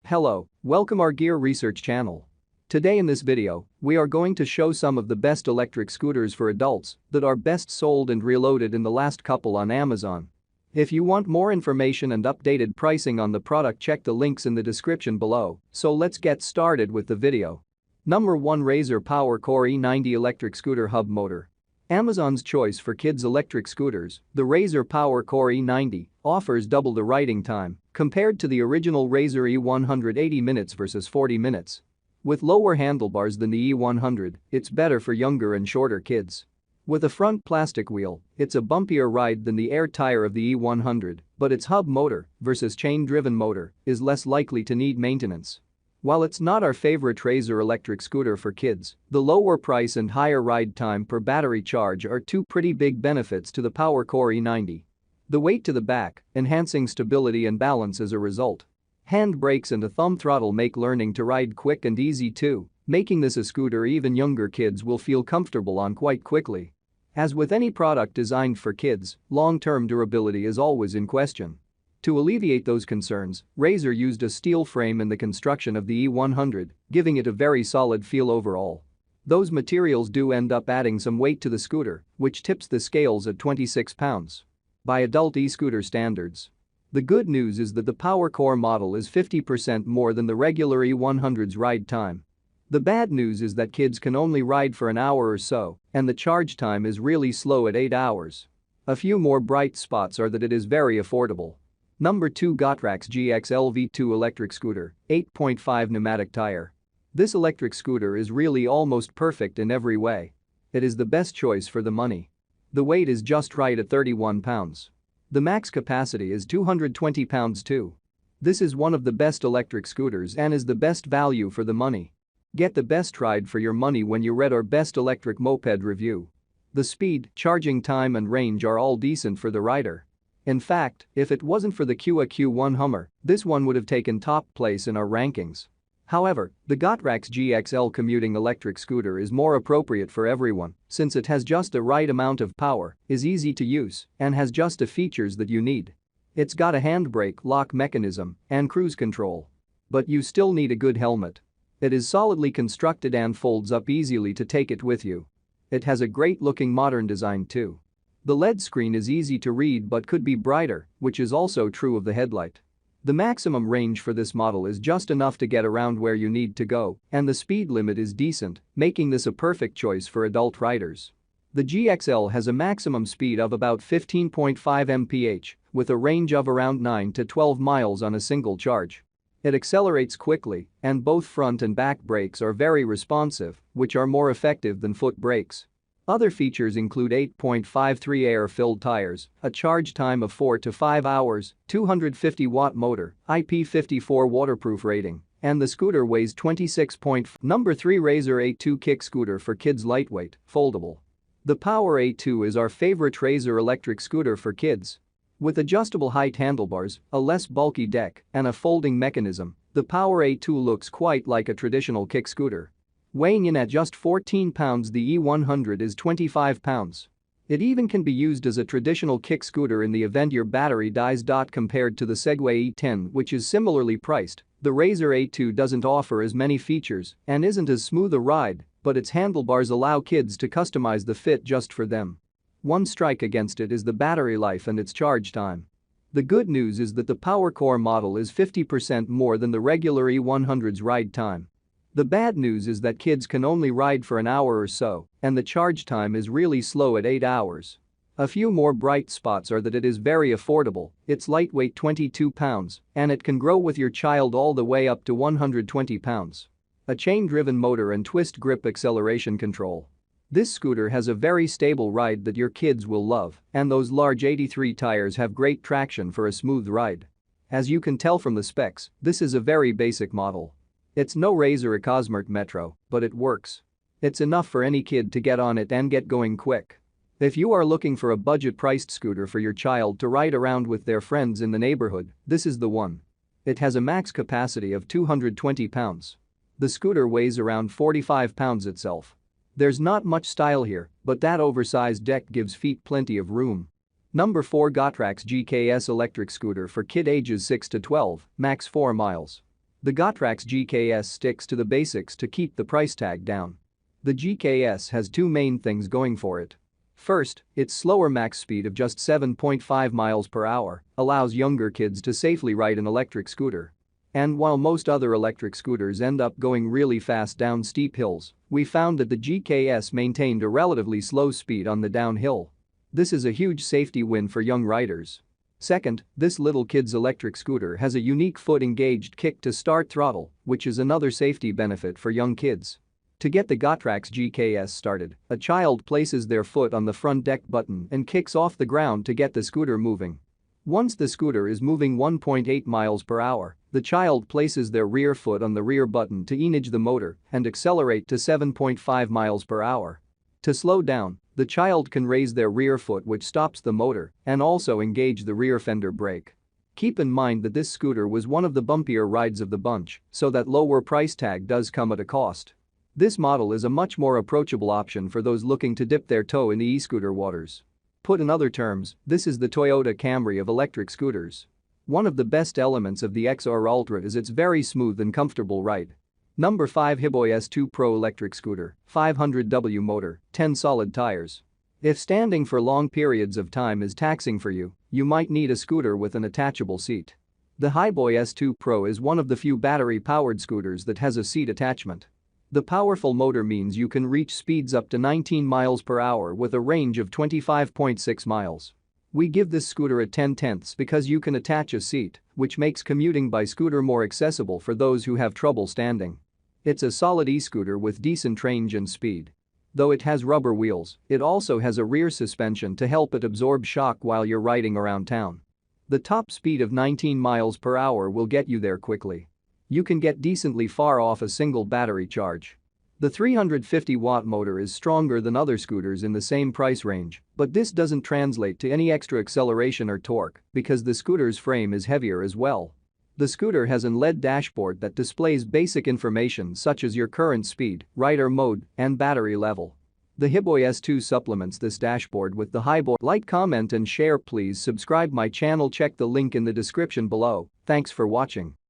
Hello, welcome our gear research channel. Today in this video, we are going to show some of the best electric scooters for adults that are best sold and reloaded in the last couple on Amazon. If you want more information and updated pricing on the product, check the links in the description below. So let's get started with the video. Number 1, Razor Power Core E90 Electric Scooter Hub Motor. Amazon's choice for kids' electric scooters, the Razor Power Core E90 offers double the riding time compared to the original Razor E100, 80 minutes versus 40 minutes. With lower handlebars than the E100, it's better for younger and shorter kids. With a front plastic wheel, it's a bumpier ride than the air tire of the E100, but its hub motor versus chain-driven motor is less likely to need maintenance. While it's not our favorite Razor electric scooter for kids, the lower price and higher ride time per battery charge are two pretty big benefits to the Power Core E90. The weight to the back, enhancing stability and balance as a result. Hand brakes and a thumb throttle make learning to ride quick and easy too, making this a scooter even younger kids will feel comfortable on quite quickly. As with any product designed for kids, long-term durability is always in question. To alleviate those concerns, Razor used a steel frame in the construction of the E100, giving it a very solid feel overall. Those materials do end up adding some weight to the scooter, which tips the scales at 26 pounds. By adult e-scooter standards. The good news is that the Power Core model is 50% more than the regular E100's ride time. The bad news is that kids can only ride for an hour or so, and the charge time is really slow at 8 hours. A few more bright spots are that it is very affordable. Number 2, Gotrax GXL V2 Electric Scooter, 8.5 Pneumatic Tire. This electric scooter is really almost perfect in every way. It is the best choice for the money. The weight is just right at 31 pounds. The max capacity is 220 pounds too. This is one of the best electric scooters and is the best value for the money. Get the best ride for your money when you read our best electric moped review. The speed, charging time and range are all decent for the rider. In fact, if it wasn't for the Kia Q1 Hummer, this one would have taken top place in our rankings. However, the Gotrax GXL commuting electric scooter is more appropriate for everyone since it has just the right amount of power, is easy to use, and has just the features that you need. It's got a handbrake lock mechanism and cruise control. But you still need a good helmet. It is solidly constructed and folds up easily to take it with you. It has a great-looking modern design too. The LED screen is easy to read but could be brighter, which is also true of the headlight. The maximum range for this model is just enough to get around where you need to go, and the speed limit is decent, making this a perfect choice for adult riders. The GXL has a maximum speed of about 15.5 mph, with a range of around 9 to 12 miles on a single charge. It accelerates quickly, and both front and back brakes are very responsive, which are more effective than foot brakes. Other features include 8.53 air-filled tires, a charge time of 4 to 5 hours, 250-watt motor, IP54 waterproof rating, and the scooter weighs 26. Number 3, Razor A2 Kick Scooter for kids, lightweight, foldable. The Power A2 is our favorite Razor electric scooter for kids. With adjustable height handlebars, a less bulky deck, and a folding mechanism, the Power A2 looks quite like a traditional kick scooter. Weighing in at just 14 pounds, the E100 is 25 pounds. It even can be used as a traditional kick scooter in the event your battery dies. Compared to the Segway E10, which is similarly priced, the Razor A2 doesn't offer as many features and isn't as smooth a ride, but its handlebars allow kids to customize the fit just for them. One strike against it is the battery life and its charge time. The good news is that the Power Core model is 50% more than the regular E100's ride time. The bad news is that kids can only ride for an hour or so, and the charge time is really slow at 8 hours. A few more bright spots are that it is very affordable, it's lightweight, 22 pounds, and it can grow with your child all the way up to 120 pounds. A chain-driven motor and twist grip acceleration control. This scooter has a very stable ride that your kids will love, and those large 83 tires have great traction for a smooth ride. As you can tell from the specs, this is a very basic model. It's no Razor Cosmart Metro, but it works. It's enough for any kid to get on it and get going quick. If you are looking for a budget-priced scooter for your child to ride around with their friends in the neighborhood, this is the one. It has a max capacity of 220 pounds. The scooter weighs around 45 pounds itself. There's not much style here, but that oversized deck gives feet plenty of room. Number 4, Gotrax GKS Electric Scooter for kid ages 6 to 12, max 4 miles. The Gotrax GKS sticks to the basics to keep the price tag down. The GKS has two main things going for it. First, its slower max speed of just 7.5 miles per hour allows younger kids to safely ride an electric scooter. And while most other electric scooters end up going really fast down steep hills, we found that the GKS maintained a relatively slow speed on the downhill. This is a huge safety win for young riders. Second, this little kid's electric scooter has a unique foot-engaged kick-to-start throttle, which is another safety benefit for young kids. To get the Gotrax GKS started, a child places their foot on the front deck button and kicks off the ground to get the scooter moving. Once the scooter is moving 1.8 miles per hour, the child places their rear foot on the rear button to engage the motor and accelerate to 7.5 miles per hour. To slow down, the child can raise their rear foot, which stops the motor, and also engage the rear fender brake. Keep in mind that this scooter was one of the bumpier rides of the bunch, so that lower price tag does come at a cost. This model is a much more approachable option for those looking to dip their toe in the e-scooter waters. Put in other terms, this is the Toyota Camry of electric scooters. One of the best elements of the XR Ultra is its very smooth and comfortable ride. Number 5 Hiboy S2 Pro electric scooter, 500W motor, 10 solid tires. If standing for long periods of time is taxing for you, you might need a scooter with an attachable seat. The Hiboy S2 Pro is one of the few battery-powered scooters that has a seat attachment. The powerful motor means you can reach speeds up to 19 miles per hour with a range of 25.6 miles. We give this scooter a 10/10 because you can attach a seat, which makes commuting by scooter more accessible for those who have trouble standing. It's a solid e-scooter with decent range and speed. Though it has rubber wheels, it also has a rear suspension to help it absorb shock while you're riding around town. The top speed of 19 miles per hour will get you there quickly. You can get decently far off a single battery charge. The 350-watt motor is stronger than other scooters in the same price range, but this doesn't translate to any extra acceleration or torque because the scooter's frame is heavier as well. The scooter has an LED dashboard that displays basic information such as your current speed, rider mode, and battery level. The Hiboy S2 supplements this dashboard with the Hiboy. Like, comment and share. Please subscribe my channel. Check the link in the description below. Thanks for watching.